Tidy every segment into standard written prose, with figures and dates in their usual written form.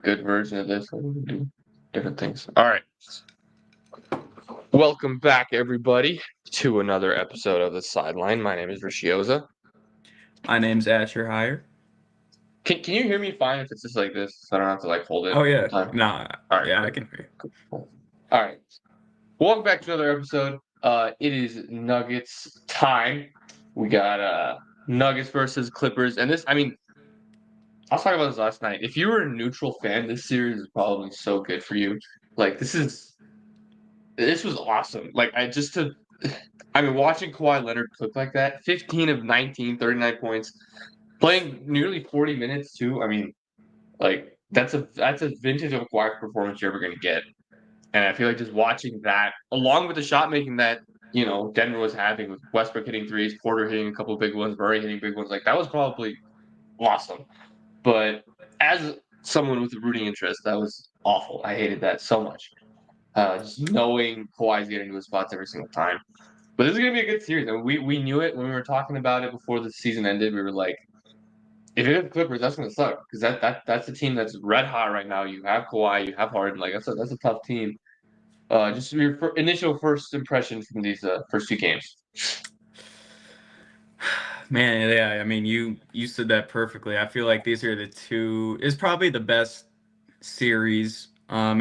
good version of this. Like, we can do different things. All right. Welcome back, everybody, to another episode of The Sideline. My name is Rishioza. My name's Asher Hire. Can you hear me fine if it's just like this, so I don't have to like hold it Oh the yeah, time? nah, All right, yeah, I cool. can hear you. Cool. All right. Welcome back to another episode. It is Nuggets time. We got Nuggets versus Clippers, and this, I mean, I was talking about this last night. If you were a neutral fan, this series is probably so good for you. Like this was awesome. Like I mean, watching Kawhi Leonard cook like that, 15 of 19, 39 points, playing nearly 40 minutes too. I mean, like that's a vintage of a Kawhi performance you're ever gonna get. And I feel like just watching that, along with the shot making that Denver was having with Westbrook hitting threes, Porter hitting a couple big ones, Murray hitting big ones, like that was probably awesome. But as someone with a rooting interest, that was awful. I hated that so much. Just knowing Kawhi's getting to his spots every single time. But this is gonna be a good series. I mean, we knew it when we were talking about it before the season ended. We were like, if you have the Clippers, that's gonna suck because that's a team that's red hot right now. You have Kawhi, you have Harden. Like that's a tough team. Just your initial first impression from these first two games. Man, yeah, I mean, you said that perfectly. I feel like these are the two. It's probably the best series.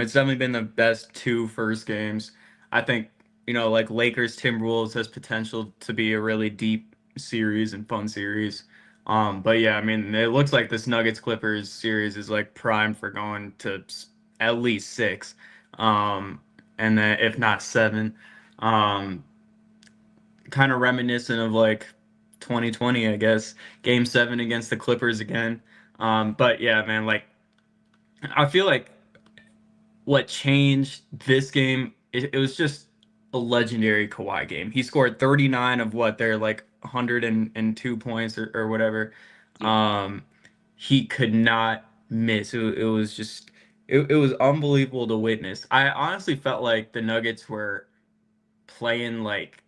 It's definitely been the best two first games. I think like Lakers Timberwolves has potential to be a really deep series and fun series. But yeah, I mean, it looks like this Nuggets Clippers series is like primed for going to at least six, um, and then if not seven. Um, Kind of reminiscent of like 2020, I guess. Game 7 against the Clippers again. But yeah, man, like I feel like what changed this game, it was just a legendary Kawhi game. He scored 39 of what they're like 102 points or whatever. Yeah. Um, he could not miss. It was just it was unbelievable to witness. I honestly felt like the Nuggets were playing like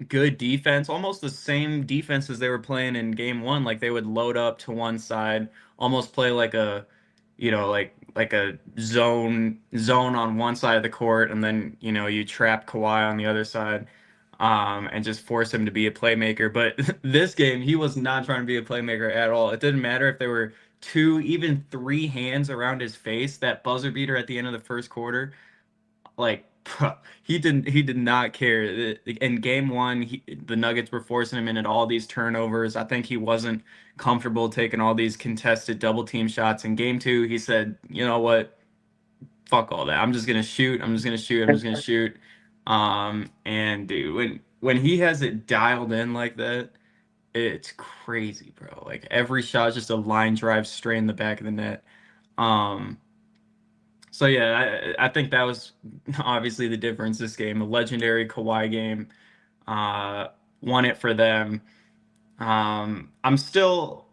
good defense, almost the same defense as they were playing in game one. Like they would load up to one side, almost play like a, like a zone on one side of the court, and then you trap Kawhi on the other side, and just force him to be a playmaker. But this game, he was not trying to be a playmaker at all. It didn't matter if there were two, even three hands around his face. That buzzer beater at the end of the first quarter, like he did not care. In game one, the Nuggets were forcing him into all these turnovers. I think he wasn't comfortable taking all these contested double team shots. In game two, he said, "You know what? Fuck all that. I'm just gonna shoot. I'm just gonna shoot. I'm just gonna shoot." And dude, when he has it dialed in like that, it's crazy, bro. Like every shot is just a line drive straight in the back of the net. Um, so yeah, I think that was obviously the difference this game. A legendary Kawhi game, uh, won it for them. I'm still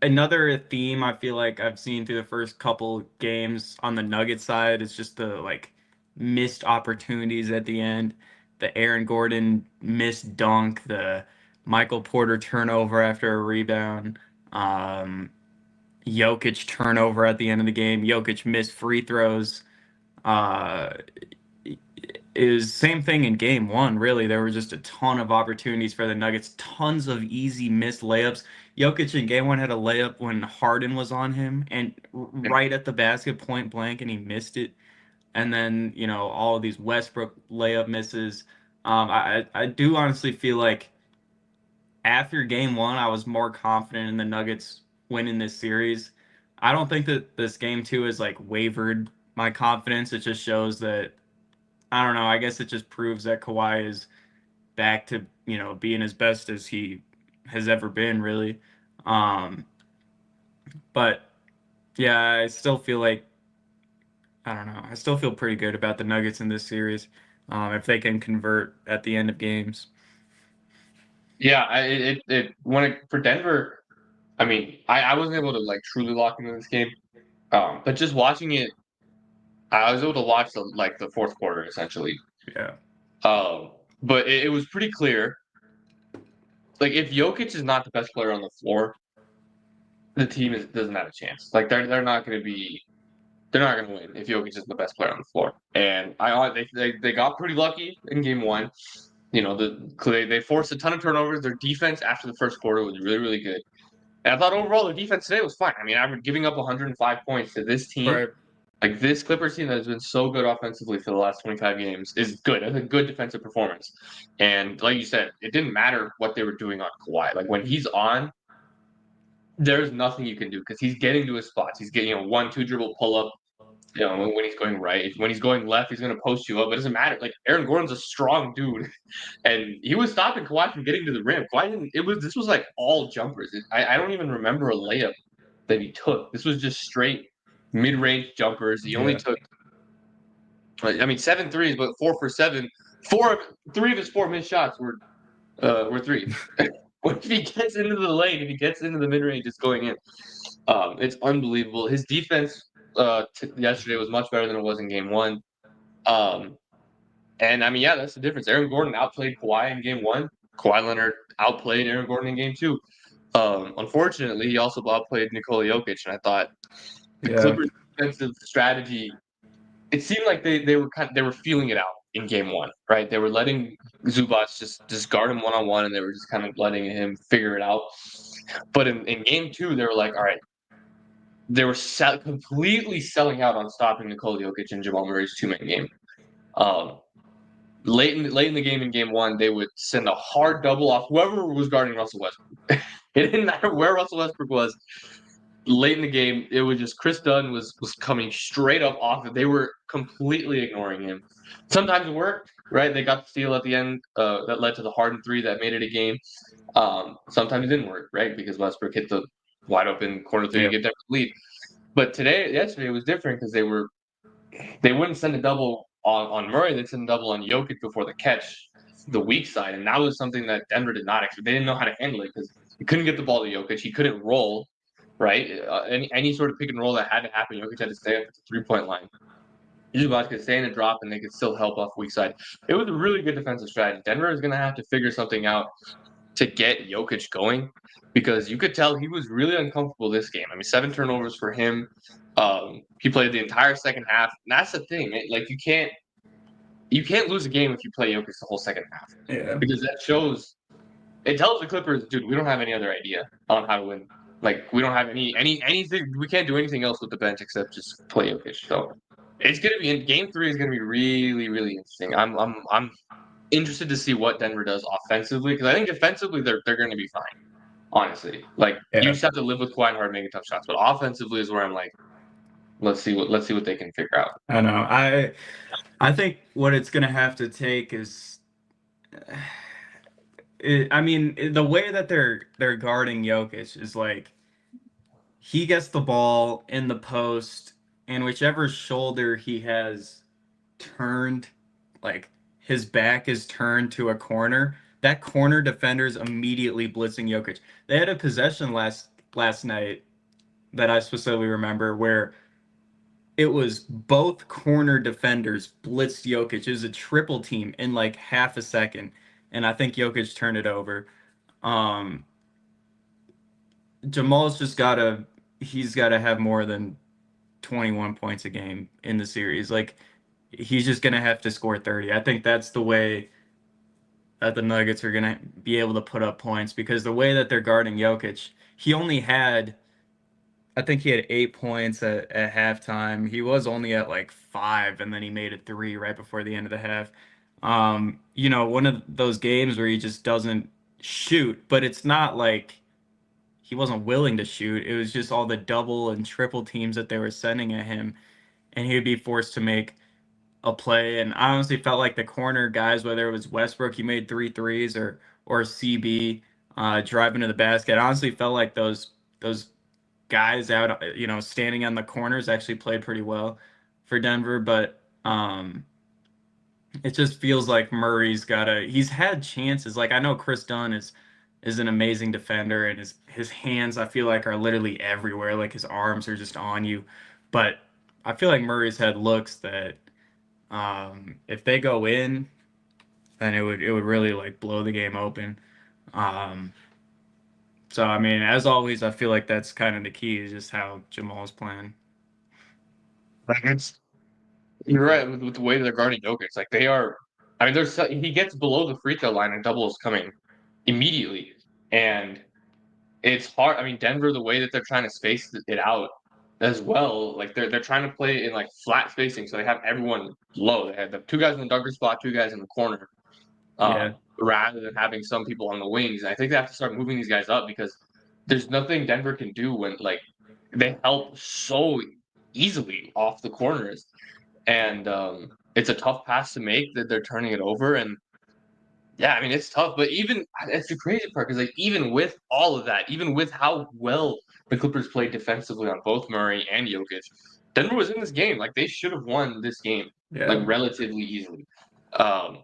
another theme I feel like I've seen through the first couple games on the Nugget side is just the like missed opportunities at the end. The Aaron Gordon missed dunk, the Michael Porter turnover after a rebound. Um, Jokic turnover at the end of the game. Jokic missed free throws. Uh, is same thing in game one. Really, there were just a ton of opportunities for the Nuggets. Tons of easy missed layups. Jokic in game one had a layup when Harden was on him and right at the basket, point blank, and he missed it. And then all of these Westbrook layup misses. I do honestly feel like after game one, I was more confident in the Nuggets winning this series. I don't think that this game two has like wavered my confidence. It just shows that I don't know. I guess it just proves that Kawhi is back to being as best as he has ever been, really. Um, but yeah, I still feel like I don't know. I still feel pretty good about the Nuggets in this series, if they can convert at the end of games. Yeah, it when it for Denver, I mean, I wasn't able to like truly lock into this game. But just watching it, I was able to watch the fourth quarter essentially. Yeah, But it was pretty clear. Like if Jokic is not the best player on the floor, the team doesn't have a chance. Like they're not going to be. They're not going to win if Jokic is the best player on the floor. And they got pretty lucky in game one. You know, they forced a ton of turnovers. Their defense after the first quarter was really, really good. And I thought overall their defense today was fine. I mean, after giving up 105 points to this team, Right. like this Clippers team that has been so good offensively for the last 25 games is good. That's a good defensive performance. And like you said, it didn't matter what they were doing on Kawhi. Like when he's on, there's nothing you can do because he's getting to his spots. He's getting 1-2 dribble pull up. You know, when he's going right, when he's going left, he's going to post you up. It doesn't matter. Like Aaron Gordon's a strong dude, and he was stopping Kawhi from getting to the rim. Kawhi didn't. This was like all jumpers. I don't even remember a layup that he took. This was just straight mid-range jumpers. He only took. I mean, 7 threes, but 4 for 7. 3 of his 4 missed shots were threes. If he gets into the lane, if he gets into the mid-range, it's going in. It's unbelievable. His defense yesterday was much better than it was in game one. And I mean, yeah, that's the difference. Aaron Gordon outplayed Kawhi in game one. Kawhi Leonard outplayed Aaron Gordon in game two. Unfortunately, he also outplayed Nikola Jokic, and I thought the Clippers' defensive strategy. It seemed like they were feeling it out in game one, right? They were letting Zubac just guard him one-on-one, and they were just kind of letting him figure it out. But in game two, they were like, all right, they were completely selling out on stopping Nikola Jokic and Jamal Murray's two-man game. Late in the game in game one, they would send a hard double off whoever was guarding Russell Westbrook. It didn't matter where Russell Westbrook was. Late in the game, it was just Chris Dunn was coming straight up off it. They were completely ignoring him. Sometimes it worked, right? They got the steal at the end that led to the Harden 3 that made it a game. Sometimes it didn't work, right? Because Westbrook hit the wide open corner 3 to get that lead. But yesterday, it was different because they wouldn't send a double on Murray. They'd send a double on Jokic before the catch, the weak side. And that was something that Denver did not expect. They didn't know how to handle it because he couldn't get the ball to Jokic. He couldn't roll. Right? Any sort of pick and roll that had to happen, Jokic had to stay at the three-point line. Zubac could stay in a drop, and they could still help off weak side. It was a really good defensive strategy. Denver is going to have to figure something out to get Jokic going because you could tell he was really uncomfortable this game. I mean, 7 turnovers for him. He played the entire second half. And that's the thing. Like you can't lose a game if you play Jokic the whole second half. Yeah. Because that shows – it tells the Clippers, dude, we don't have any other idea on how to win. Like we don't have anything. We can't do anything else with the bench except just play Jokic. So it's gonna be in game 3 is gonna be really, really interesting. I'm interested to see what Denver does offensively because I think defensively they're gonna be fine. Honestly, like you just have to live with Kawhi and Harden making tough shots, but offensively is where I'm like, let's see what they can figure out. I know. I think what it's gonna have to take is. I mean, the way that they're guarding Jokic is like he gets the ball in the post, and whichever shoulder he has turned, like his back is turned to a corner, that corner defender's immediately blitzing Jokic. They had a possession last night that I specifically remember where it was both corner defenders blitzed Jokic. It was a triple team in like half a second, and I think Jokic turned it over. Jamal's he's gotta have more than 21 points a game in the series. Like he's just gonna have to score 30. I think that's the way that the Nuggets are gonna be able to put up points because the way that they're guarding Jokic, I think he had 8 points at halftime. He was only at like 5, and then he made it 3 right before the end of the half. One of those games where he just doesn't shoot, but it's not like he wasn't willing to shoot. It was just all the double and triple teams that they were sending at him, and he would be forced to make a play. And I honestly felt like the corner guys, whether it was Westbrook, he made 3 threes, or CB driving to the basket. I honestly felt like those guys out, standing on the corners actually played pretty well for Denver, but it just feels like he's had chances. Like I know Chris Dunn is an amazing defender, and his hands I feel like are literally everywhere. Like his arms are just on you, but I feel like Murray's had looks that if they go in, then it would really like blow the game open. So So I mean, as always, I feel like that's kind of the key is just how Jamal's playing. Like you're right with the way they're guarding Jokic. Like they are. I mean, he gets below the free throw line and double is coming immediately, and it's hard. I mean, Denver, the way that they're trying to space it out as well, like they're trying to play in like flat spacing, so they have everyone low. They have the two guys in the dunker spot, two guys in the corner, Yeah, rather than having some people on the wings. And I think they have to start moving these guys up because there's nothing Denver can do when like they help so easily off the corners, and it's a tough pass to make that they're turning it over. And yeah, I mean it's tough, but even it's the crazy part because like even with all of that, even with how well the Clippers played defensively on both Murray and Jokic, Denver was in this game. Like they should have won this game like yeah, relatively easily. Um,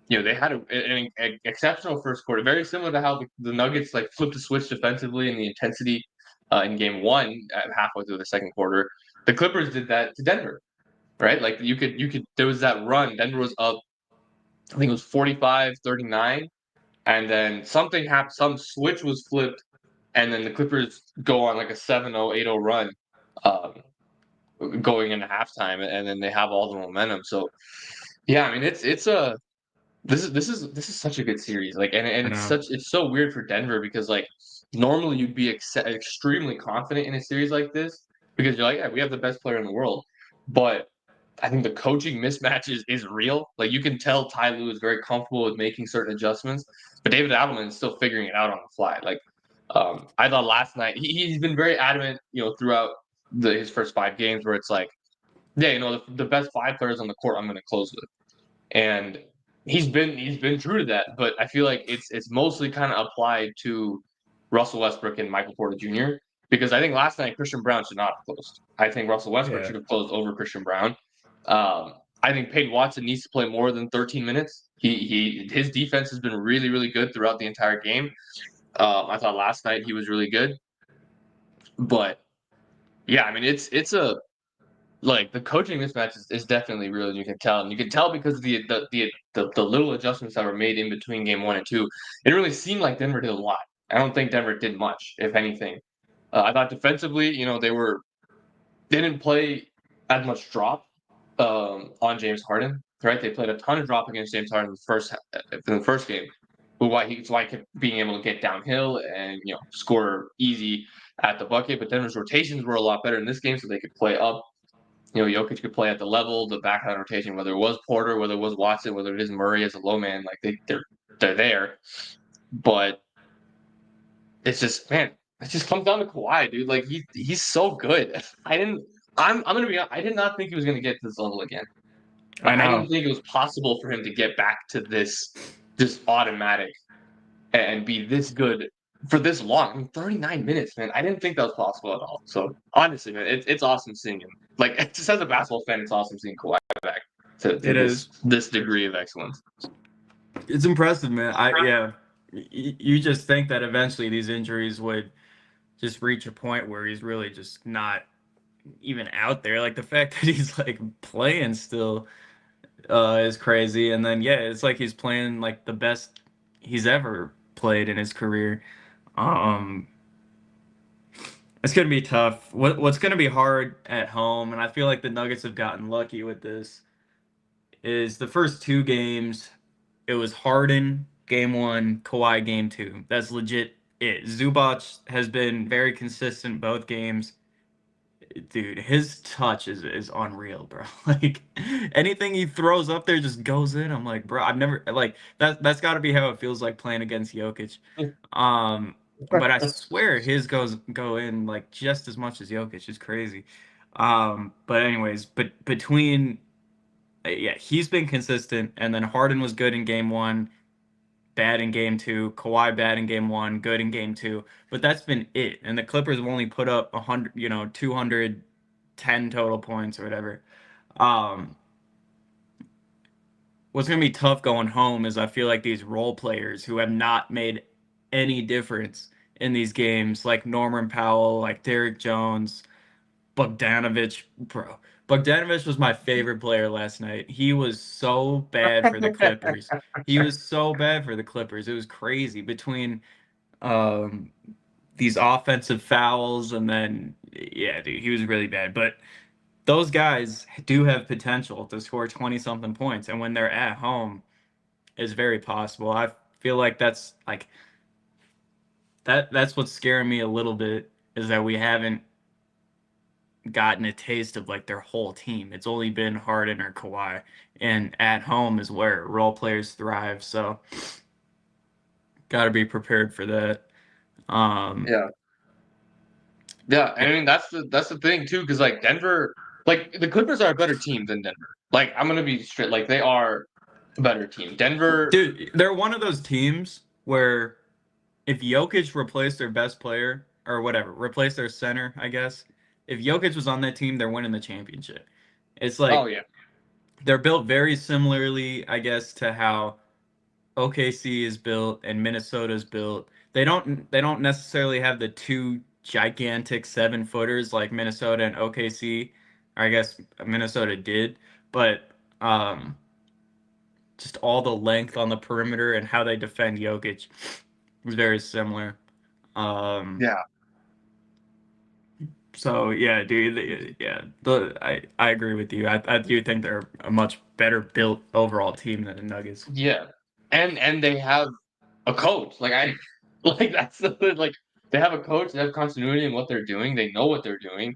they had an exceptional first quarter, very similar to how the Nuggets like flipped a switch defensively in the intensity in game one at halfway through the second quarter. The Clippers did that to Denver, right? Like you could there was that run. Denver was up, I think it was 45-39, and then something happened, some switch was flipped, and then the Clippers go on like a 7-0, 8-0 run um, going into halftime, and then they have all the momentum. So yeah, I mean it's a this is such a good series. Like and I know. it's so weird for Denver because like normally you'd be extremely confident in a series like this because you're like, yeah, we have the best player in the world. But I think the coaching mismatch is real. Like you can tell Ty Lue is very comfortable with making certain adjustments, but David Adelman is still figuring it out on the fly. Like I thought last night he's been very adamant, throughout his first 5 games where it's like, yeah, the best 5 players on the court I'm going to close with, and he's been true to that. But I feel like it's mostly kind of applied to Russell Westbrook and Michael Porter Jr. because I think last night Christian Brown should not have closed. I think Russell Westbrook Yeah, should have closed over Christian Brown. I think Peyton Watson needs to play more than 13 minutes. His defense has been really really good throughout the entire game. I thought last night he was really good, but yeah, I mean it's a like the coaching mismatch is definitely real, and you can tell. And you can tell because of the little adjustments that were made in between game one and two. It really seemed like Denver did a lot. I don't think Denver did much, if anything. I thought defensively, they didn't play as much drop on James Harden. Right, they played a ton of drop against James Harden in the first game. But why he kept being able to get downhill and score easy at the bucket. But Denver's rotations were a lot better in this game, so they could play up. Jokic could play at the level, the backline rotation, whether it was Porter, whether it was Watson, whether it is Murray as a low man, like they're there. But it's just, man, it just comes down to Kawhi, dude. Like he's so good. I'm gonna be honest, I did not think he was gonna get to this level again. I I didn't know. think it was possible for him to get back to this automatic and be this good for this long. I mean, 39 minutes, man. I didn't think that was possible at all. So honestly, man, it's awesome seeing him. Like just as a basketball fan, it's awesome seeing Kawhi back to It this is. this degree of excellence. It's impressive, man. Yeah. You just think that eventually these injuries would just reach a point where he's really just not even out there. Like the fact that he's like playing still is crazy. And then yeah, it's like he's playing like the best he's ever played in his career. Um, it's gonna be tough. What's gonna be hard at home, and I feel like the Nuggets have gotten lucky with this, is the first two games. It was Harden game one, Kawhi game two. That's legit it. Zubac has been very consistent both games. Dude, his touch is unreal, bro. Like anything he throws up there just goes in. I'm like, bro, I've never like that's got to be how it feels like playing against Jokic. Um, but I swear his go in like just as much as Jokic. It's crazy. But anyways, but between yeah, he's been consistent, and then Harden was good in game one, bad in game two. Kawhi bad in game one, good in game two. But that's been it. And the Clippers have only put up 100, 210 total points or whatever. Um, what's gonna be tough going home is I feel like these role players who have not made any difference in these games, like Norman Powell, like Derrick Jones, Bogdanovich, bro. Bogdanovich was my favorite player last night. He was so bad for the Clippers. He was so bad for the Clippers. It was crazy between um these offensive fouls, and then yeah, dude, he was really bad. But those guys do have potential to score 20 something points, and when they're at home, it's very possible. I feel like that's like that's what's scaring me a little bit is that we haven't gotten a taste of like their whole team. It's only been Harden or Kawhi, and at home is where role players thrive. So got to be prepared for that. Um, Yeah. Yeah, and I mean that's the thing too, because like Denver, like the Clippers are a better team than Denver. Like I'm gonna be straight, like they are a better team. Denver, dude, they're one of those teams where if Jokic replaced their best player or whatever, replaced their center, I guess. If Jokic was on that team, they're winning the championship. It's oh like yeah, they're built very similarly, I guess, to how OKC is built and Minnesota is built. They don't necessarily have the two gigantic 7-footers like Minnesota and OKC. Or I guess Minnesota did, but just all the length on the perimeter and how they defend Jokic was very similar. Um, yeah, so yeah, dude, yeah, I agree with you. I do think they're a much better built overall team than the Nuggets. yeah, and they have a coach. Like I, like that's the like they have a coach. They have continuity in what they're doing. They know what they're doing,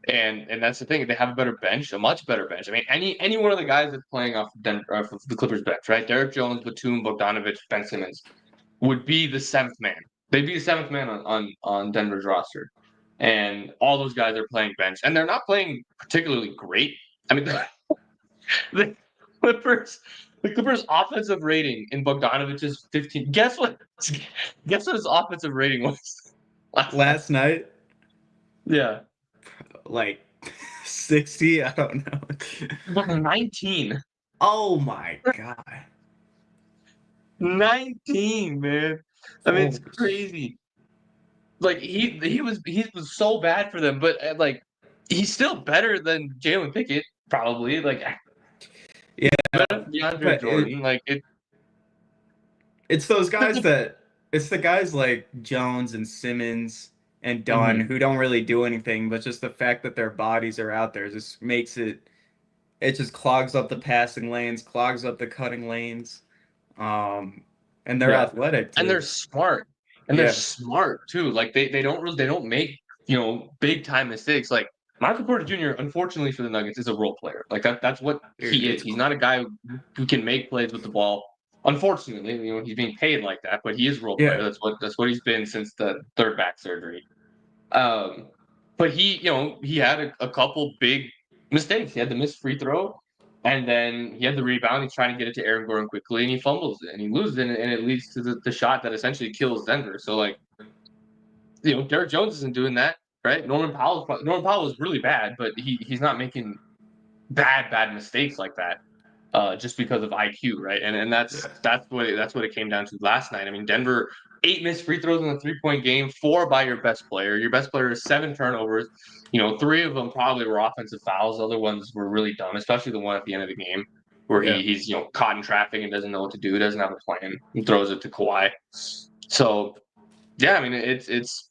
and that's the thing. They have a better bench, a much better bench. I mean, any one of the guys that's playing off Denver, off of the Clippers bench, right? Derek Jones, Batum, Bogdanovich, Ben Simmons would be the seventh man. They'd be the seventh man on Denver's roster, and all those guys are playing bench, and they're not playing particularly great. I mean, the Clippers, the Clippers' offensive rating in Bogdanovich's 15. Guess what? Guess what his offensive rating was last night? Last night, Yeah, like 60, I don't know. it was 19. Oh my God. 19, man. I mean, it's Holy crazy. Like he was so bad for them, but like he's still better than Jalen Pickett, probably. Like Yeah, better than DeAndre but Jordan. Like it's those guys that it's the guys like Jones and Simmons and Dunn Mhm. who don't really do anything, but just the fact that their bodies are out there just makes it just clogs up the passing lanes, clogs up the cutting lanes. Um, and they're Yeah, athletic and they're too. smart, and they're Yeah, smart too. Like they don't make big time mistakes. Like Michael Porter Jr. Unfortunately for the Nuggets is a role player. Like that's what dude, he is. it's He's not a guy who can make plays with the ball. Unfortunately, he's being paid like that, but he is a role player. yeah, That's what he's been since the third back surgery. Um, but he had a couple big mistakes. He had the missed free throw, and then he had the rebound. He's trying to get it to Aaron Gordon quickly, and he fumbles it, and he loses it, and it leads to the shot that essentially kills Denver. So, like, Derek Jones isn't doing that, right? Norman Powell was really bad, but he's not making bad mistakes like that just because of IQ, right? And yeah, that's what it came down to last night. I mean, Denver 8 missed free throws in a 3-point game, 4 by your best player. Your best player has 7 turnovers. 3 of them probably were offensive fouls. The other ones were really dumb, especially the one at the end of the game where yeah. he's caught in traffic and doesn't know what to do, doesn't have a plan, and throws it to Kawhi. So yeah, I mean it's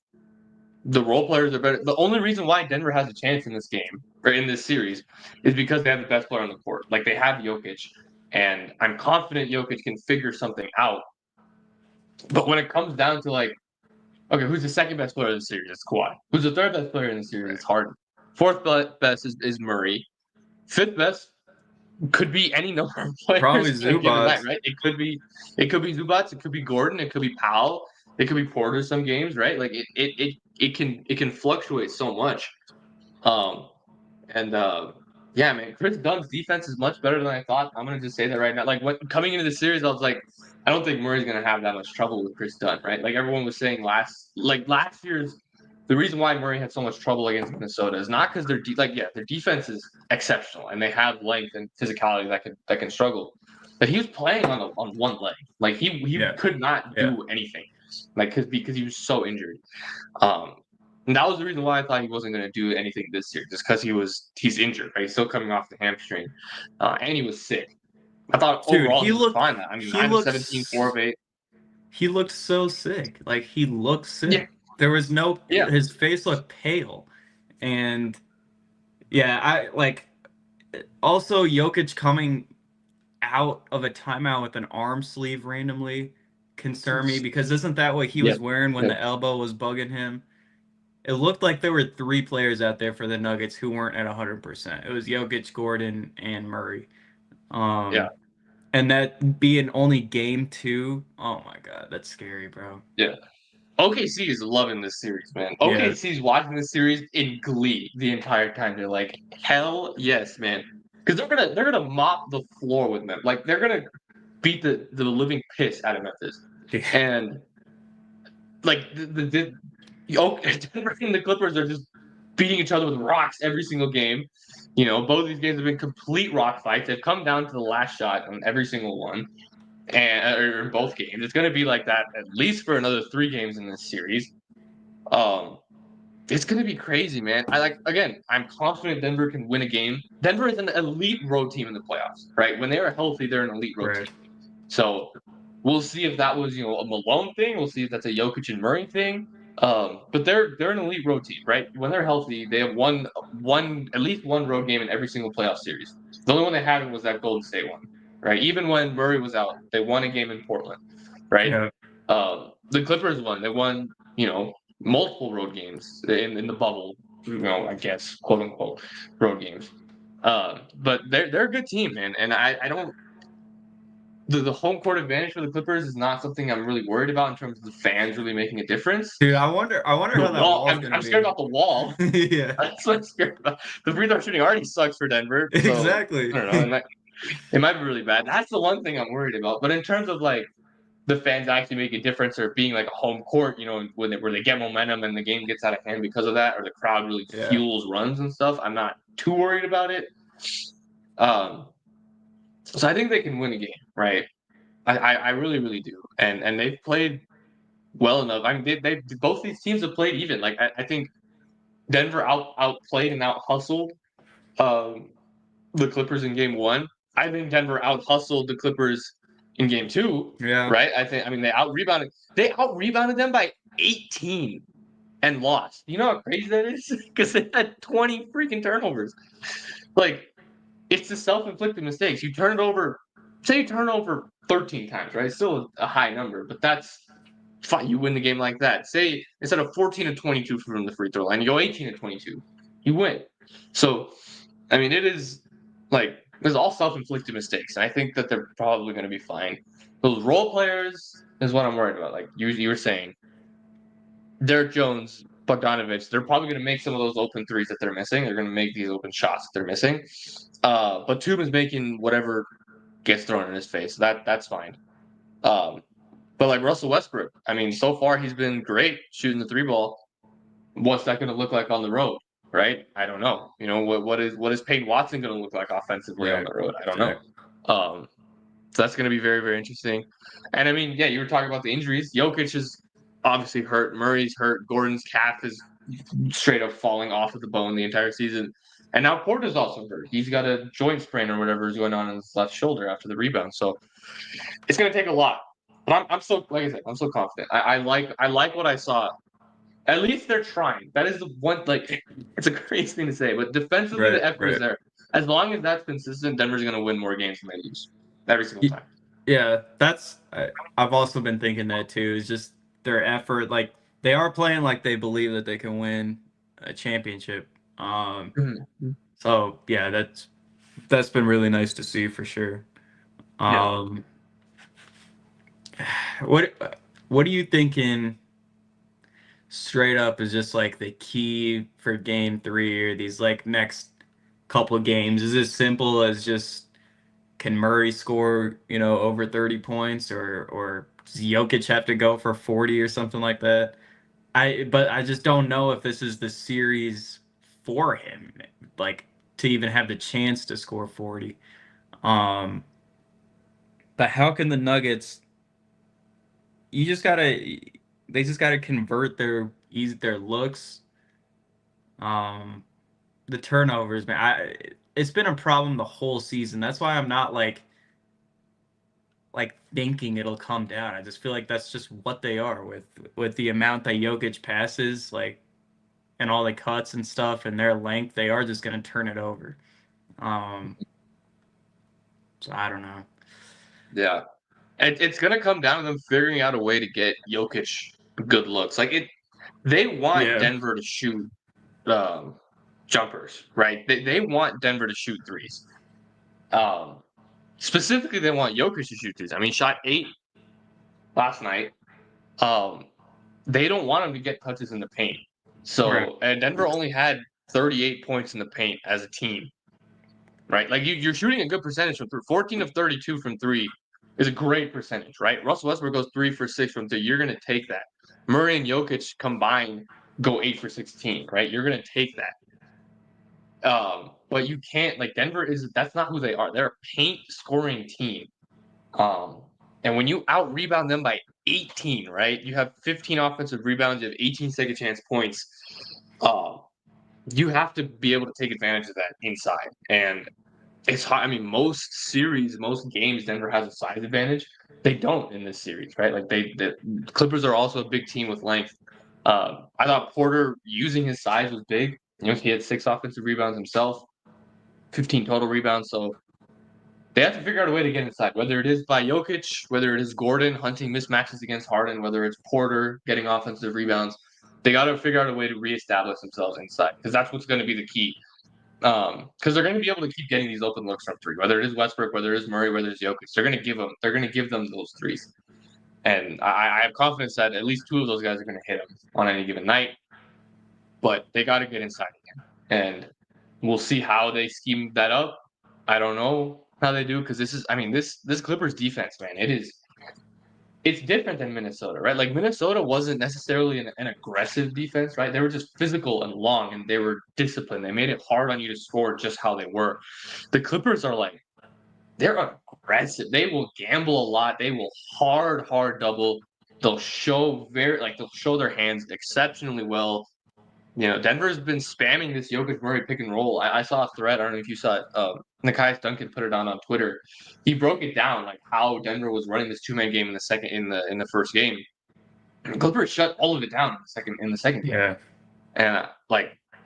the role players are better. The only reason why Denver has a chance in this game or in this series is because they have the best player on the court. Like they have Jokic, and I'm confident Jokic can figure something out. But when it comes down to like, okay, who's the second best player in the series? It's Kawhi. Who's the third best player in the series? Right. It's Harden. Fourth best is Murray. Fifth best could be any number of Probably players in a given night, Zubats. right? It could be Zubats, it could be Gordon, it could be Powell, it could be Porter some games, right? Like it can fluctuate so much. Um and yeah, man, Chris Dunn's defense is much better than I thought. I'm gonna just say that right now. Like what coming into the series, I was like, I don't think Murray's gonna have that much trouble with Chris Dunn, right? Like everyone was saying last year's the reason why Murray had so much trouble against Minnesota is not because their defense is exceptional and they have length and physicality that can struggle, but he was playing on one leg, like he Yeah, could not yeah. do anything, like because he was so injured. Um, and that was the reason why I thought he wasn't going to do anything this year, just because he's injured, right? He's still coming off the hamstring, and he was sick. I thought Dude, overall he was fine. I mean, he 9 of 17, looks 4 of 8. he looked so sick. Like he looked Yeah, sick. There was no. Yeah. His face looked pale, and yeah, I like. Also, Jokic coming out of a timeout with an arm sleeve randomly concerned me because isn't that what he Yeah. was wearing when Yeah. the elbow was bugging him? It looked like there were three players out there for the Nuggets who weren't at 100%. It was Jokic, Gordon, and Murray. Yeah. Um, and that being only game two, oh my God, that's scary, bro. Yeah. OKC is loving this series, man. Yeah, OKC is watching this series in glee the entire time. They're like, hell yes, man, because they're gonna mop the floor with them. Like they're gonna beat the living piss out of Memphis, and like Denver and the Clippers are just beating each other with rocks every single game. You know, both these games have been complete rock fights. They've come down to the last shot on every single one, and or in both games. It's going to be like that at least for another 3 games in this series. Um, it's going to be crazy, man. I'm confident Denver can win a game. Denver is an elite road team in the playoffs, right? When they are healthy, they're an elite road right. team. So we'll see if that was a Malone thing. We'll see if that's a Jokic and Murray thing. But they're an elite road team, right? When they're healthy, they have won one at least one road game in every single playoff series. The only one they haven't was that Golden State one, right? Even when Murray was out, they won a game in Portland, right? Yeah, The Clippers won. They won, multiple road games in the bubble, I guess, quote unquote, road games. But they're a good team, man, and I don't the home court advantage for the Clippers is not something I'm really worried about in terms of the fans really making a difference. dude, I wonder The how that wall, wall's I'm, gonna I'm scared be. about the wall. Yeah, That's what I'm scared about. The free throw shooting already sucks for Denver, so exactly. I don't know. It might be really bad. That's the one thing I'm worried about. But in terms of like the fans actually make a difference or being like a home court, where they get momentum and the game gets out of hand because of that, or the crowd really Yeah, fuels runs and stuff, I'm not too worried about it. Um, so I think they can win a game, right? I really, really do. And they've played well enough. I mean, they both these teams have played even. Like I think Denver outplayed and out hustled um, the Clippers in game one. I think Denver out hustled the Clippers in game two. yeah. Right? I mean they out rebounded them by 18 and lost. You know how crazy that is? Because they had 20 freaking turnovers. Like it's the self-inflicted mistakes. Say you turn it over 13 times, right? It's still a high number, but that's fine. You win the game like that. Say instead of 14 to 22 from the free throw line, you go 18 to 22. You win. So, I mean, there's all self-inflicted mistakes, and I think that they're probably going to be fine. Those role players is what I'm worried about. Like you were saying, Derek Jones, Bogdanovich, they're probably going to make some of those open threes that they're missing. They're going to make these open shots that they're missing. But Tube is making whatever gets thrown in his face. That's fine. Um, but like Russell Westbrook, I mean, so far he's been great shooting the 3 ball. What's that going to look like on the road, right? I don't know. What is Peyton Watson going to look like offensively on Yeah, the road? I don't know. exactly. So that's going to be very, very interesting. And I mean, yeah, you were talking about the injuries. Jokic is obviously hurt. Murray's hurt. Gordon's calf is straight up falling off of the bone the entire season. And now Porter's also hurt. He's got a joint sprain or whatever is going on in his left shoulder after the rebound. So it's going to take a lot. But I'm so like I said, I'm so confident. I like what I saw. At least they're trying. That is the one. Like it's a crazy thing to say, but defensively Right, the effort is right. there. As long as that's consistent, Denver's going to win more games than they lose every single Y- time. Yeah, I've also been thinking that too. Is just their effort. Like they are playing like they believe that they can win a championship. Mhm. So yeah, that's been really nice to see for sure. Yeah. Um, what are you thinking straight up is just like the key for game three or these like next couple of games? Is it simple as just can Murray score, over 30 points or does Jokic have to go for 40 or something like that? But I just don't know if this is the series for him, like to even have the chance to score 40. Um, but how can the Nuggets you just gotta they just gotta convert their looks, um, the turnovers, man. It's been a problem the whole season. That's why I'm not like like thinking it'll come down. I just feel like that's just what they are with the amount that Jokic passes, like, and all the cuts and stuff and their length, they are just gonna turn it over. Um, so I don't know. Yeah. It's gonna come down to them figuring out a way to get Jokic good looks. They want Yeah, Denver to shoot jumpers, right? They want Denver to shoot threes. Specifically, they want Jokic to shoot threes. I mean, shot 8 last night. They don't want him to get touches in the paint. right. So, and Denver only had 38 points in the paint as a team, right? Like you're shooting a good percentage from 14 of 32 from three is a great percentage, right? Russell Westbrook goes 3 for 6 from three. You're going to take that. Murray and Jokic combined go 8 for 16, right? You're going to take that. But you can't, like, that's not who they are. They're a paint scoring team. And when you out rebound them by 18, right? You have 15 offensive rebounds, you have 18 second chance points. You have to be able to take advantage of that inside. And it's hard. I mean, most games, Denver has a size advantage. They don't in this series, right? Like the Clippers are also a big team with length. I thought Porter using his size was big. He had 6 offensive rebounds himself, 15 total rebounds. So they have to figure out a way to get inside, whether it is by Jokic, whether it is Gordon hunting mismatches against Harden, whether it's Porter getting offensive rebounds. They got to figure out a way to reestablish themselves inside because that's what's going to be the key. Because they're going to be able to keep getting these open looks from three, whether it is Westbrook, whether it is Murray, whether it's Jokic. They're going to give them those threes, and I have confidence that at least 2 of those guys are going to hit them on any given night. But they got to get inside again, and we'll see how they scheme that up. I don't know how they do because this Clippers defense, man, it's different than Minnesota, right? Like Minnesota wasn't necessarily an aggressive defense, right? They were just physical and long, and they were disciplined. They made it hard on you to score just how they were. The Clippers are like, they're aggressive. They will gamble a lot. They will hard double. They'll show their hands exceptionally well. Denver's been spamming this Jokic Murray pick and roll. I saw a thread. I don't know if you saw it. Nekias Duncan put it on Twitter. He broke it down like how Denver was running this 2-man game in the first game. Clippers shut all of it down in the second game. Yeah. And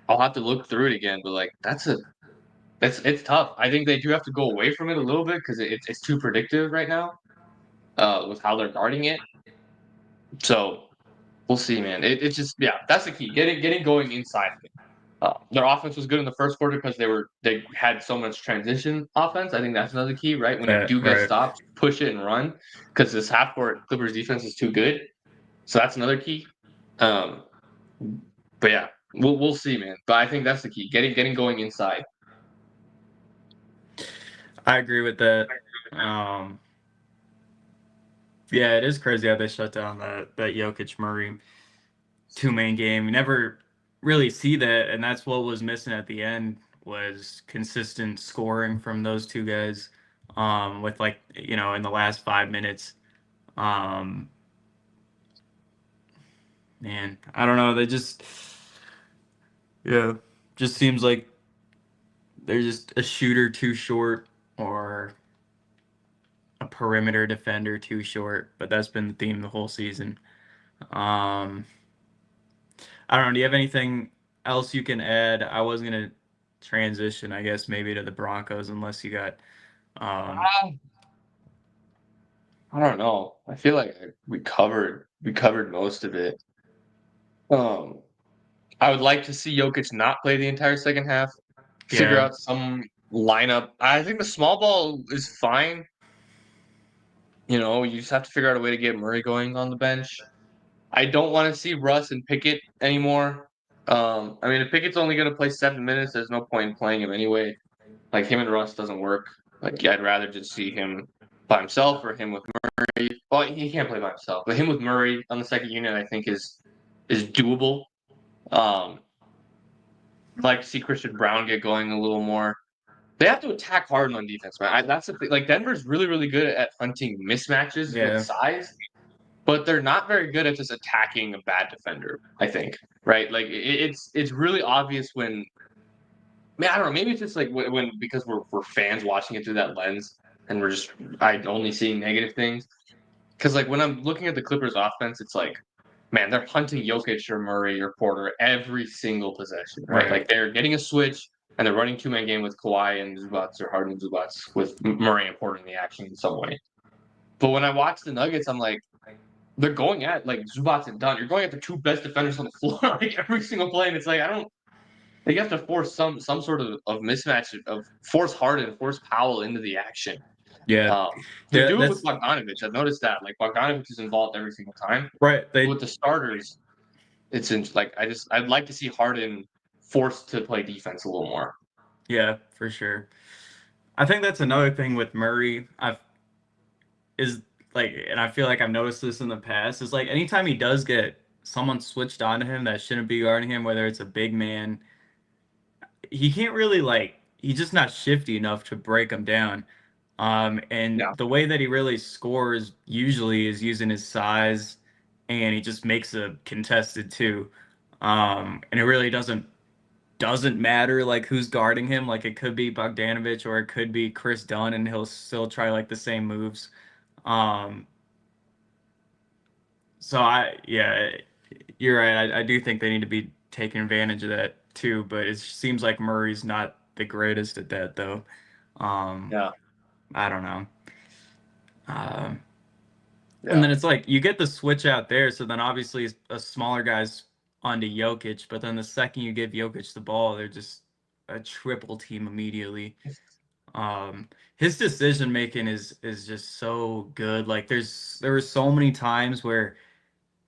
I'll have to look through it again, but it's tough. I think they do have to go away from it a little bit because it's too predictive right now with how they're guarding it. So we'll see, man. It's just that's the key. Getting going inside of it. Their offense was good in the first quarter because they had so much transition offense. I think that's another key, right? When you do get stopped, push it and run because this half court Clippers defense is too good. So that's another key. But yeah, we'll see, man. But I think that's the key. Getting going inside. I agree with that. Yeah, it is crazy how they shut down that Jokic Murray 2-man game. You never really see that, and that's what was missing at the end was consistent scoring from those two guys. With in the last 5 minutes. Man, I don't know. They just seems like they're just a shooter too short or a perimeter defender too short, but that's been the theme the whole season. I don't know. Do you have anything else you can add? I was gonna transition, I guess, maybe to the Broncos, unless you got. I don't know. I feel like we covered most of it. I would like to see Jokic not play the entire second half. Figure out some lineup. I think the small ball is fine. You just have to figure out a way to get Murray going on the bench. I don't want to see Russ and Pickett anymore. If Pickett's only going to play 7 minutes, there's no point in playing him anyway. Like, him and Russ doesn't work. I'd rather just see him by himself or him with Murray. Well, he can't play by himself, but him with Murray on the second unit, I think, is doable. I'd like to see Christian Brown get going a little more. They have to attack Harden on defense, man. That's the thing. Like, Denver's really, really good at hunting mismatches with size, but they're not very good at just attacking a bad defender, I think, right? Like, it's really obvious when – man, I don't know. Maybe it's just like when because we're fans watching it through that lens. and I only seeing negative things. Because like when I'm looking at the Clippers offense, it's like, man, they're hunting Jokic or Murray or Porter every single possession, right? Right. Like they're getting a switch and they're running 2-man game with Kawhi and Zubac or Harden and Zubac with Murray and Porter in the action in some way. But when I watch the Nuggets, I'm like, they're going at like Zubac and Dunn. You're going at the two best defenders on the floor like every single play, and it's like I don't. Like, you have to force some sort of mismatch of force Harden, force Powell into the action. Yeah. They Yeah, do it with that's Bogdanovich. I've noticed that. Like Bogdanovich is involved every single time. right. But with the starters, it's in, like I'd like to see Harden forced to play defense a little more. Yeah, for sure. I think that's another thing with Murray. I've is like, and I feel like I've noticed this in the past. Is like anytime he does get someone switched on to him that shouldn't be guarding him, whether it's a big man, he can't really like. He's just not shifty enough to break him down. And Yeah. the way that he really scores usually is using his size, and he just makes a contested two. And it really doesn't matter like who's guarding him. Like it could be Bogdanovich or it could be Chris Dunn, and he'll still try like the same moves. Um, so yeah, you're right. I do think they need to be taking advantage of that too. But it seems like Murray's not the greatest at that though. Um, Yeah. I don't know. Um, and Yeah. then it's like you get the switch out there, so then obviously a smaller guy's onto Jokic, but then the second you give Jokic the ball, they're just a triple team immediately. His decision making is just so good. Like there were so many times where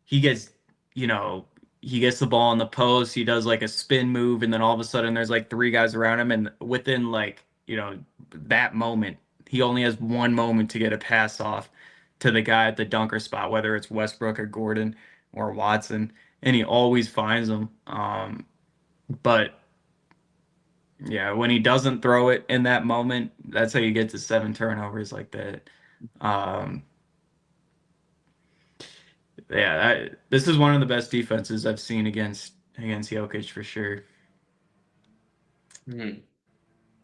he gets, you know, he gets the ball in the post, he does like a spin move, and then all of a sudden there's like three guys around him, and within like, that moment, he only has one moment to get a pass off to the guy at the dunker spot, whether it's Westbrook or Gordon or Watson, and he always finds them. But yeah, when he doesn't throw it in that moment, that's how you get to 7 turnovers like that. Um, yeah, this is one of the best defenses I've seen against Jokic for sure. Mhm.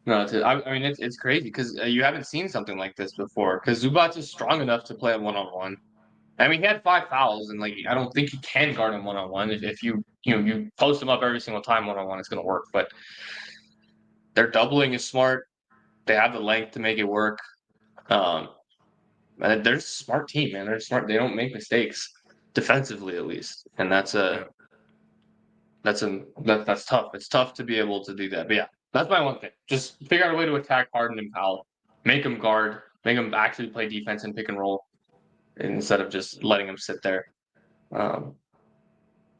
No, I mean it's crazy because you haven't seen something like this before. Because Zubac is strong enough to play a one-on-one. I mean, he had 5 fouls, and like I don't think you can guard him one-on-one. If you post him up every single time one-on-one, it's going to work. But their doubling is smart. They have the length to make it work. Um, they're a smart team, man. They're smart. They don't make mistakes defensively, at least, and Yeah. that's tough. It's tough to be able to do that. But yeah, that's my one thing. Just figure out a way to attack Harden and Powell. Make them guard. Make them actually play defense and pick and roll instead of just letting them sit there. Um,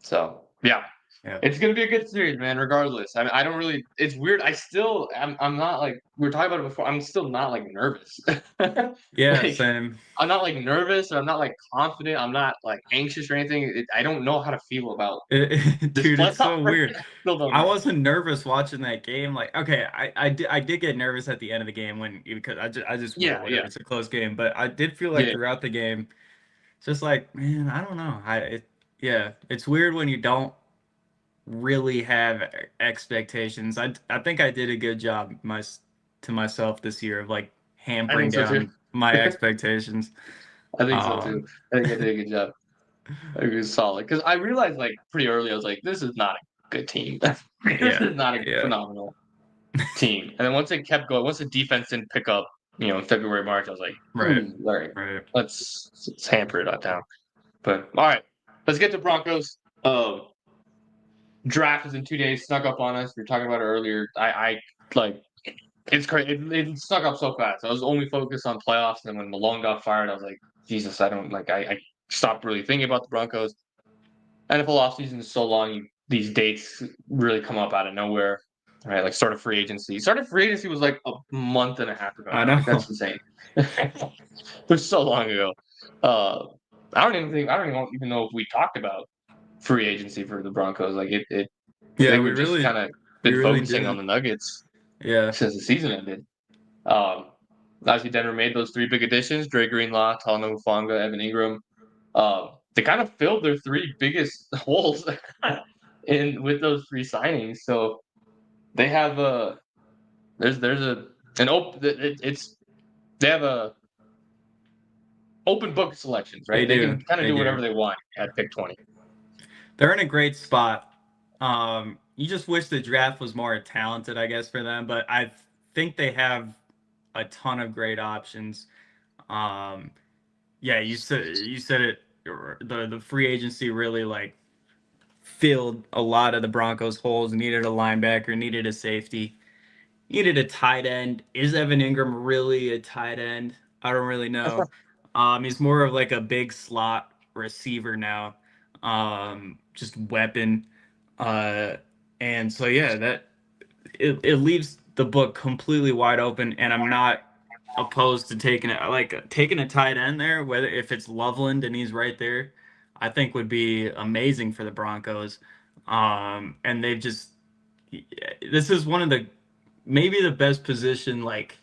so yeah, Yeah. it's gonna be a good series, man. Regardless, I mean, I don't really. It's weird. I'm not like we were talking about it before. I'm still not like nervous. Yeah, Like same. I'm not like nervous or I'm not like confident. I'm not like anxious or anything. I don't know how to feel about this Dude, it's playoff. so Right weird. now. I still don't I know. wasn't nervous watching that game. Like, okay, I did get nervous at the end of the game when because I just will, Yeah, whatever. yeah, It's a close game, but I did feel like yeah. throughout the game, it's just like, man, I don't know. Yeah, it's weird when you don't really have expectations. I think I did a good job to myself this year of like I hampering think so too. down my expectations. I think so too. Um, I think I did a good job. I think it was solid because I realized like pretty early. I was like, this is not a good team. This yeah, is not a yeah, phenomenal team. And then once it kept going, once the defense didn't pick up, in February, March, I was like, right, all right, right. let's hamper it down. But all right, let's get to Broncos. Draft is in 2 days. Snuck up on us. We were talking about it earlier. I like it's crazy. It snuck up so fast. I was only focused on playoffs, and then when Malone got fired, I was like, Jesus, I don't like. I stopped really thinking about the Broncos. NFL offseason is so long. These dates really come up out of nowhere, right? Like start of free agency. Start of free agency was like a month and a half ago I now. Like that's know. insane. It was so long ago. Uh, I don't even know if we talked about free agency for the Broncos. Like I Yeah, think we've just kind of we been really focusing on didn't. the Nuggets Yeah, since the season ended. Um, Obviously, Denver made those three big additions: Dre Greenlaw, Talanoa Hufanga, Evan Ingram. They kind of filled their three biggest holes in with those three signings. So they have there's a an open it's they have a open book selections, right? They They do. can kind of They do do. whatever they want at pick 20. They're in a great spot. You just wish the draft was more talented, I guess, for them, but I think they have a ton of great options. Um, yeah, you said it. The free agency really like filled a lot of the Broncos' holes. Needed a linebacker, needed a safety, needed a tight end. Is Evan Ingram really a tight end? I don't really know. He's more of like a big slot receiver now. Just weapon. Uh, and so yeah, that it leaves the book completely wide open, and I'm not opposed to taking a tight end there, whether if it's Loveland and he's right there, I think would be amazing for the Broncos. And they've just this is one of the maybe the best position like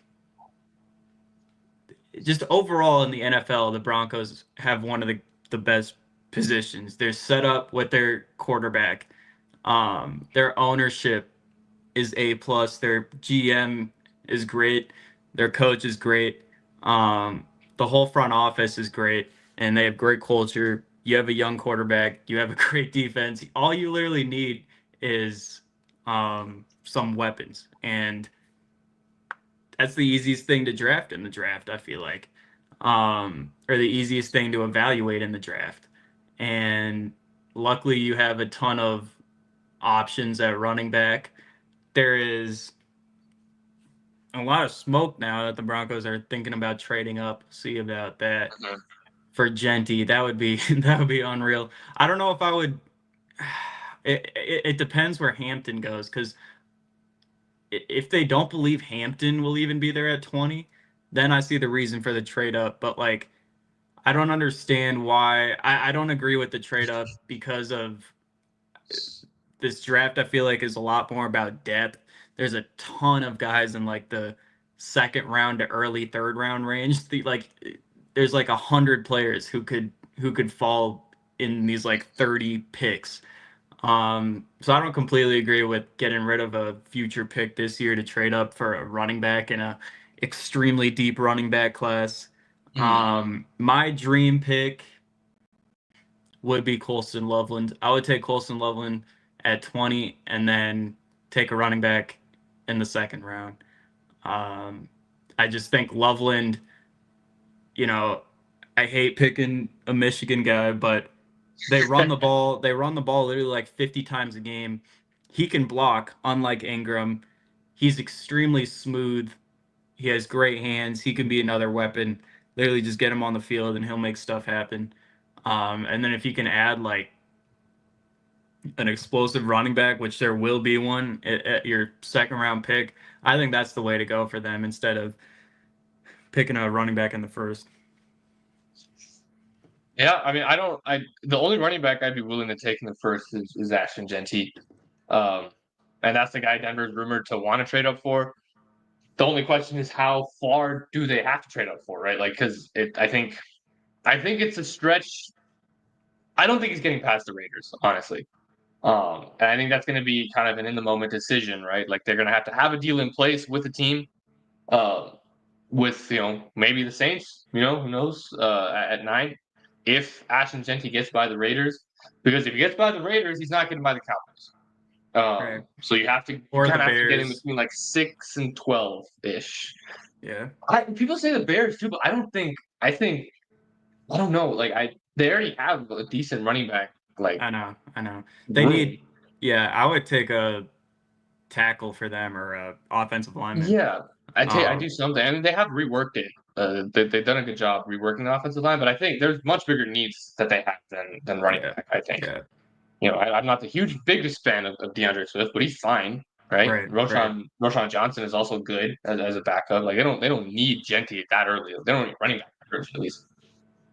just overall in the NFL, the Broncos have one of the best positions. They're set up with their quarterback. Their ownership is A plus. Their GM is great. Their coach is great. The whole front office is great, and they have great culture. You have a young quarterback. You have a great defense. All you literally need is some weapons, and that's the easiest thing to draft in the draft. I feel like, or the easiest thing to evaluate in the draft. And luckily, you have a ton of options at running back. There is a lot of smoke now that the Broncos are thinking about trading up. See about that Mhm. for Genty. That would be that would be unreal. I don't know if I would. It depends where Hampton goes because if they don't believe Hampton will even be there at 20, then I see the reason for the trade up. But like, I don't understand why. I don't agree with the trade up because of this draft. I feel like is a lot more about depth. There's a ton of guys in like the second round to early third round range. There's like 100 players who could fall in these like 30 picks. So I don't completely agree with getting rid of a future pick this year to trade up for a running back in a extremely deep running back class. My dream pick would be Colston Loveland. I would take Colston Loveland at 20 and then take a running back in the second round. Um, I just think Loveland, you know, I hate picking a Michigan guy, but they run the ball. They run the ball literally like 50 times a game. He can block, unlike Ingram. He's extremely smooth. He has great hands. He can be another weapon. Literally, just get him on the field and he'll make stuff happen. And then if you can add like an explosive running back, which there will be one at your second round pick, I think that's the way to go for them instead of picking a running back in the first. Yeah, I mean, the only running back I'd be willing to take in the first is Ashton Genty. Um, and that's the guy Denver's rumored to want to trade up for. The only question is how far do they have to trade up for, right? Like, because I think it's a stretch. I don't think he's getting past the Raiders, honestly. And I think that's going to be kind of an in the moment decision, right? Like they're going to have a deal in place with the team, uh, with maybe the Saints. Who knows? At 9, if Ashton Genty gets by the Raiders, because if he gets by the Raiders, he's not getting by the Cowboys. Right. So you Or the kind of have to get in Bears. between like 6 and 12 ish. Yeah. People say the Bears too, but I don't think. I don't know. Like they already have a decent running back. Like I know. I know. They room. need. Yeah, I would take a tackle for them or a offensive lineman. Yeah, I do Um, something. I mean, they have reworked it. They've done a good job reworking the offensive line, but I think there's much bigger needs that they have than running yeah, back. I think. yeah, I'm not the biggest fan of DeAndre Swift, but he's fine, right? right, right. Roshan Johnson is also good as a backup. Like they don't need Genty that early. They don't need running back first at least.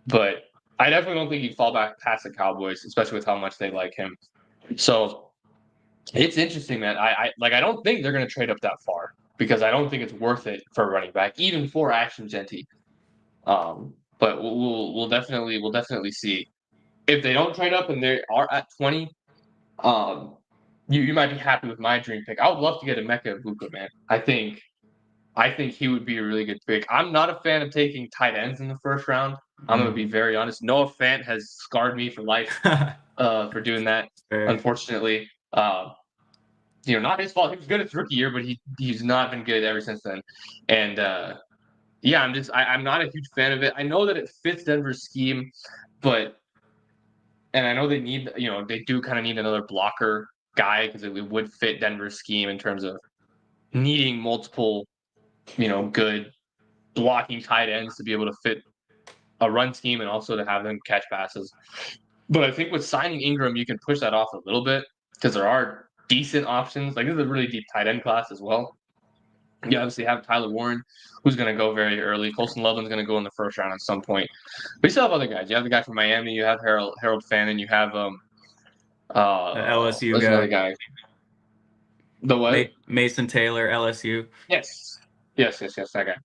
But I definitely don't think he'd fall back past the Cowboys, especially with how much they like him. So it's interesting, man. I don't think they're going to trade up that far because I don't think it's worth it for a running back, even for Ashton Genty. But we'll definitely see if they don't trade up and they are at 20. You might be happy with my dream pick. I would love to get a Emeka Egbuka, man. I think I think he would be a really good pick. I'm not a fan of taking tight ends in the first round. I'm going to be very honest. Noah Fant has scarred me for life for doing that, Fair. unfortunately. Not his fault. He was good his rookie year, but he's not been good ever since then. And yeah, I'm not a huge fan of it. I know that it fits Denver's scheme, and I know they need, they do kind of need another blocker guy because it would fit Denver's scheme in terms of needing multiple, good blocking tight ends to be able to fit a run scheme and also to have them catch passes. But I think with signing Ingram, you can push that off a little bit because there are decent options. Like, this is a really deep tight end class as well. You obviously have Tyler Warren, who's going to go very early. Colston Loveland's going to go in the first round at some point. But you still have other guys. You have the guy from Miami. You have Harold Fannin. You have the LSU what's guy. another guy? The what? Mason Taylor, LSU. Yes, that guy.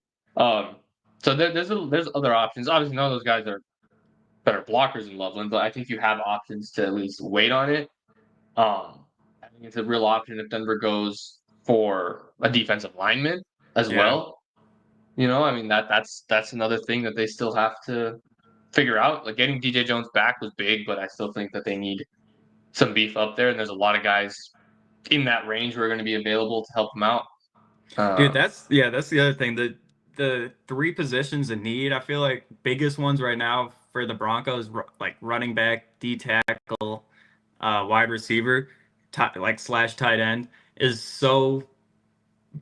So there's other options. Obviously, none of those guys are better blockers than Loveland, but I think you have options to at least wait on it. I think it's a real option if Denver goes for a defensive lineman as well. I mean, that's another thing that they still have to figure out. Like, getting DJ Jones back was big, but I still think that they need some beef up there, and there's a lot of guys in that range who are going to be available to help them out. Dude, that's the other thing. The three positions in need, I feel like biggest ones right now for the Broncos, like running back, D tackle, wide receiver, slash tight end, is so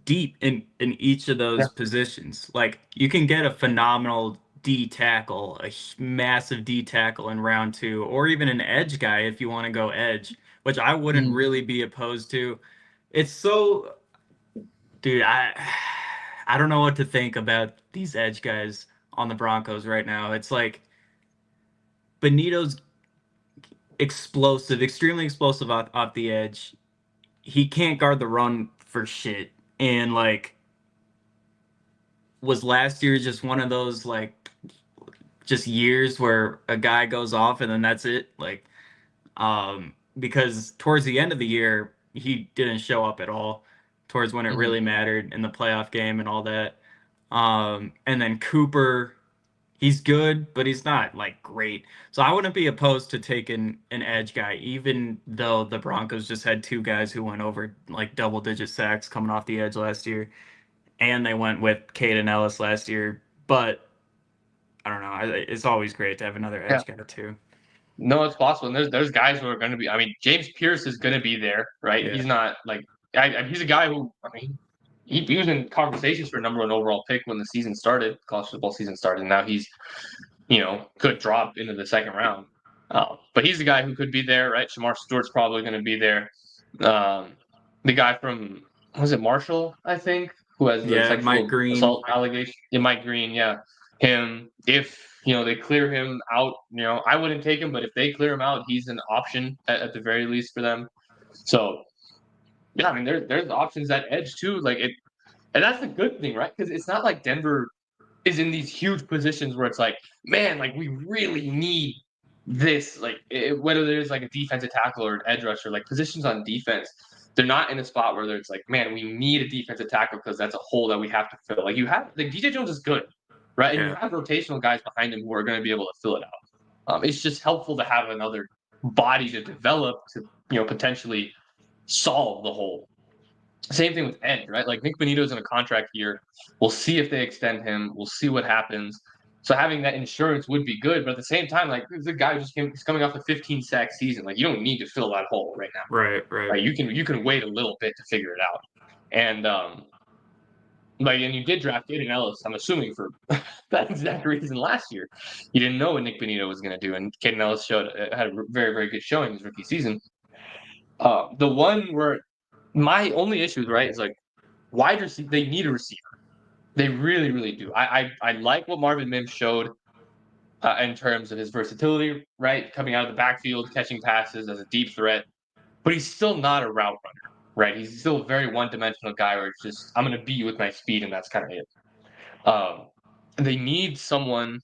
deep in each of those positions. Like, you can get a phenomenal D tackle, a massive D tackle in round 2, or even an edge guy if you want to go edge, which I wouldn't really be opposed to. It's so, dude, I don't know what to think about these edge guys on the Broncos right now. It's like Benito's explosive, extremely explosive off the edge. He can't guard the run for shit. And like, was last year just one of those like just years where a guy goes off and then that's it? Like, because towards the end of the year he didn't show up at all towards when it really mattered in the playoff game and all that. And then Cooper, he's good, but he's not like great. So I wouldn't be opposed to taking an edge guy, even though the Broncos just had 2 guys who went over like double-digit sacks coming off the edge last year, and they went with Caden Ellis last year. But I don't know. It's always great to have another edge guy too. No, it's possible. And there's guys who are going to be. I mean, James Pierce is going to be there, right? Yeah. He's not like he's a guy who, I mean, he was in conversations for number 1 overall pick when the season started, college football season started. And now he's, could drop into the second round. But he's a guy who could be there, right? Shamar Stewart's probably going to be there. The guy from, was it Marshall, I think, who has the sexual assault allegation? Yeah, Mike Green, yeah. Him, if they clear him out, I wouldn't take him, but if they clear him out, he's an option at the very least for them. So, yeah, I mean, there's options at edge too. Like, and that's the good thing, right? Because it's not like Denver is in these huge positions where it's like, man, like, we really need this. Like, whether there's like a defensive tackle or an edge rusher, like positions on defense, they're not in a spot where it's like, man, we need a defensive tackle because that's a hole that we have to fill. Like, DJ Jones is good, right? And you have rotational guys behind him who are going to be able to fill it out. It's just helpful to have another body to develop to, potentially solve the hole. Same thing with edge, right? Like, Nick Benito's in a contract year. We'll see if they extend him. We'll see what happens. So having that insurance would be good, but at the same time, like, the guy he's coming off a 15 sack season. Like, you don't need to fill that hole right now. Right. You can wait a little bit to figure it out. And and you did draft Caden Ellis, I'm assuming, for that exact reason last year. You didn't know what Nick Benito was going to do, and Caden Ellis had a very, very good showing his rookie season. The one where my only issue is, right, is like wide receiver. They need a receiver. They really, really do. I like what Marvin Mims showed in terms of his versatility, right? Coming out of the backfield, catching passes as a deep threat, but he's still not a route runner, right? He's still a very one-dimensional guy where it's just, I'm going to beat you with my speed, and that's kind of it. They need someone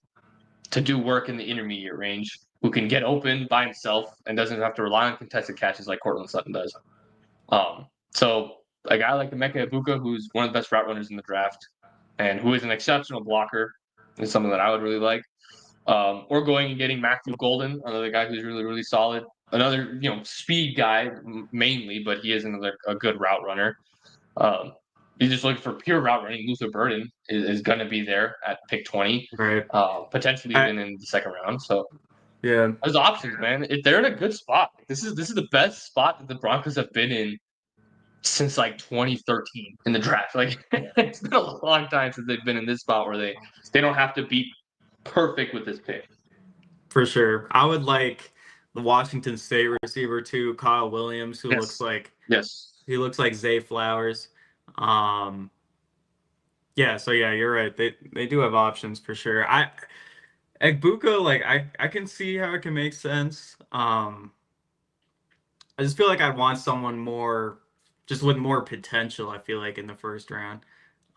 to do work in the intermediate range who can get open by himself and doesn't have to rely on contested catches like Courtland Sutton does. So a guy like Emeka Egbuka, who's one of the best route runners in the draft, and who is an exceptional blocker, is something that I would really like. Or going and getting Matthew Golden, another guy who's really, really solid. Another, speed guy mainly, but he is a good route runner. Um, you're just looking for pure route running. Luther Burden is going to be there at pick 20, Right. potentially even in the second round. So Yeah. there's options, man. If they're in a good spot, this is the best spot that the Broncos have been in since like 2013 in the draft. Like it's been a long time since they've been in this spot where they don't have to be perfect with this pick. For sure. I would like the Washington State receiver too, Kyle Williams, who looks like Zay Flowers. Yeah, so yeah, you're right. They do have options for sure. Egbuka, like I can see how it can make sense. I just feel like I'd want someone more just with more potential, I feel like in the first round.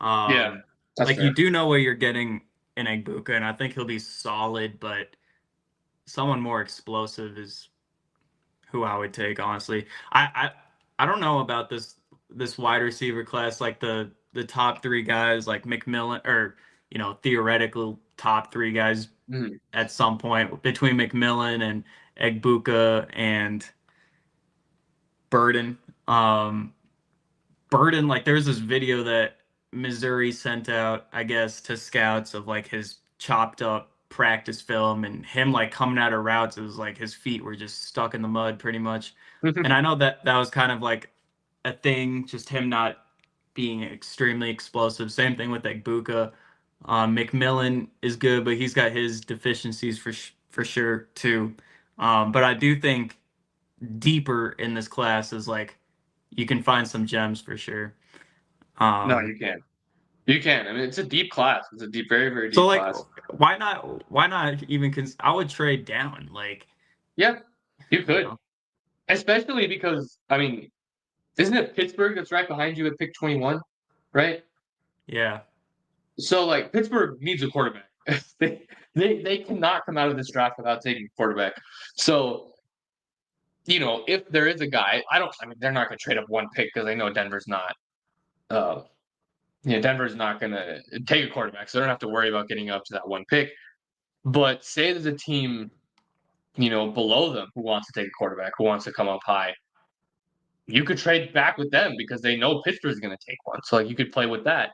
Yeah, that's Like fair. you do know what you're getting in Egbuka, and I think he'll be solid, but someone more explosive is who I would take, honestly. I don't know about this wide receiver class, like the top three guys, like McMillan, or theoretical top three guys Mhm. at some point between McMillan and Egbuka and Burden. Burden, like there's this video that Missouri sent out, I guess, to scouts of like his chopped up practice film and him like coming out of routes. It was like his feet were just stuck in the mud pretty much. And I know that was kind of like a thing, just him not being extremely explosive. Same thing with Egbuka. McMillan is good, but he's got his deficiencies for sure too. But I do think deeper in this class is like you can find some gems for sure. No, Um, you can. You can. I mean, it's a deep class. It's a deep, very, very so deep like, class. why not even? I would trade down. Like, Yeah, you you could, know, especially because I mean, isn't it Pittsburgh that's right behind you at pick 21, right? yeah, So like Pittsburgh needs a quarterback. they they cannot come out of this draft without taking a quarterback. So if there is a guy, I mean, they're not going to trade up one pick because they know Denver's not. Uh, Denver's not going to take a quarterback, so they don't have to worry about getting up to that one pick. But say there's a team, below them who wants to take a quarterback, who wants to come up high. You could trade back with them because they know Pittsburgh's going to take one. So like you could play with that.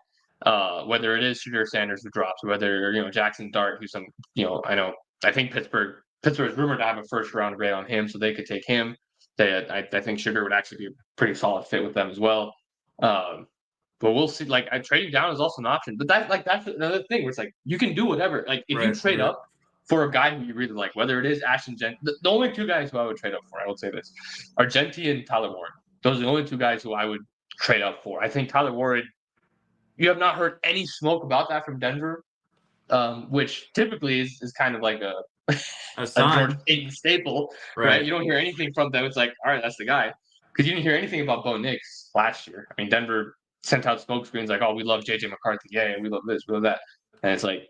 Whether it is Shedeur Sanders who drops, whether Jackson Dart, who's I think Pittsburgh's rumored to have a first round grade on him, so they could take him. I think Shedeur would actually be a pretty solid fit with them as well. But we'll see. Like trading down is also an option, but that's another thing where it's like you can do whatever. Like if you right, trade right. up for a guy who you really like, whether it is Ashton Gent, the only two guys who I would trade up for, I would say this, are Genty and Tyler Warren. Those are the only two guys who I would trade up for. I think Tyler Warren, you have not heard any smoke about that from Denver, which typically is kind of like A a George sign, Payton staple, right? right? You don't hear anything from them. It's like, all right, that's the guy. Because you didn't hear anything about Bo Nix last year. I mean, Denver sent out smoke screens like, oh, we love JJ McCarthy. Yeah, we love this, we love that. And it's like,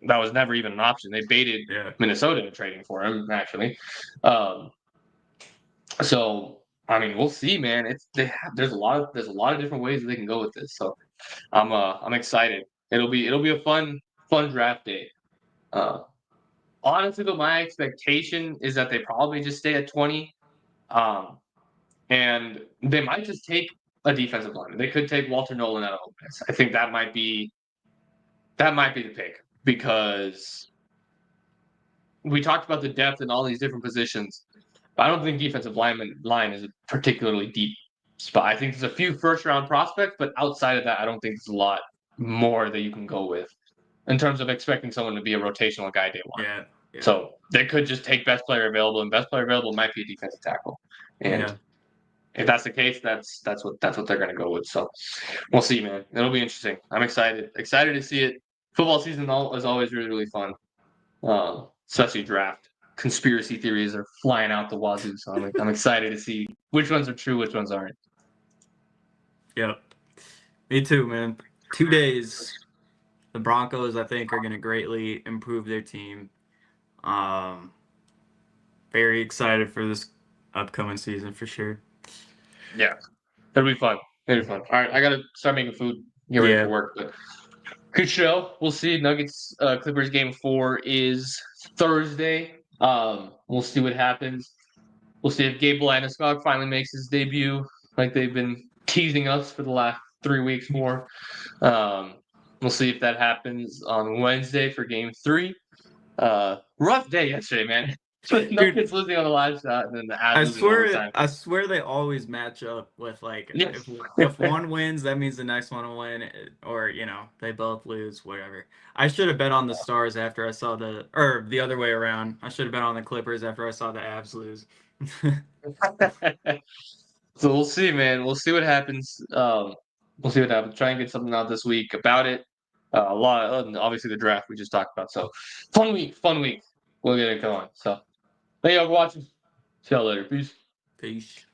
that was never even an option. They baited Yeah, Minnesota into trading for him, actually. Um, so I mean, we'll see, man. There's a lot of different ways that they can go with this. So I'm excited. It'll be a fun draft day. Uh, honestly, though, my expectation is that they probably just stay at 20, um, and they might just take a defensive lineman. They could take Walter Nolan out of Ole Miss. I think that might be the pick because we talked about the depth in all these different positions. But I don't think defensive line is a particularly deep spot. I think there's a few first round prospects, but outside of that, I don't think there's a lot more that you can go with in terms of expecting someone to be a rotational guy day one. yeah, yeah, So they could just take best player available, and best player available might be a defensive tackle. And yeah. if that's the case, that's what they're going to go with. So we'll see, man. It'll be interesting. I'm excited to see it. Football season is always really, really fun, especially draft. Conspiracy theories are flying out the wazoo, so I'm excited to see which ones are true, which ones aren't. Yep. Me too, man. 2 days. The Broncos, I think, are going to greatly improve their team. Um, Very excited for this upcoming season for sure. Yeah, it'll be fun. It'll be fun. All right, I gotta start making food, get ready for Yeah, work. But good show. We'll see. Nuggets Clippers game 4 is Thursday. We'll see what happens. We'll see if Gabe Landeskog finally makes his debut, like they've been teasing us for the last 3 weeks for. We'll see if that happens on Wednesday for game 3. Rough day yesterday, man. So the Nuggets losing on the last shot, and then the Avs losing overtime. I swear they always match up with like Yeah. if one wins, that means the next one will win, or they both lose, whatever. I should have bet on the Stars after I saw or the other way around. I should have bet on the Clippers after I saw the Avs lose. So we'll see, man. We'll see what happens. We'll see what happens. Try and get something out this week about it. A lot, obviously the draft we just talked about. So fun week. We'll get it going. So thank y'all for watching. See y'all later. Peace. Peace.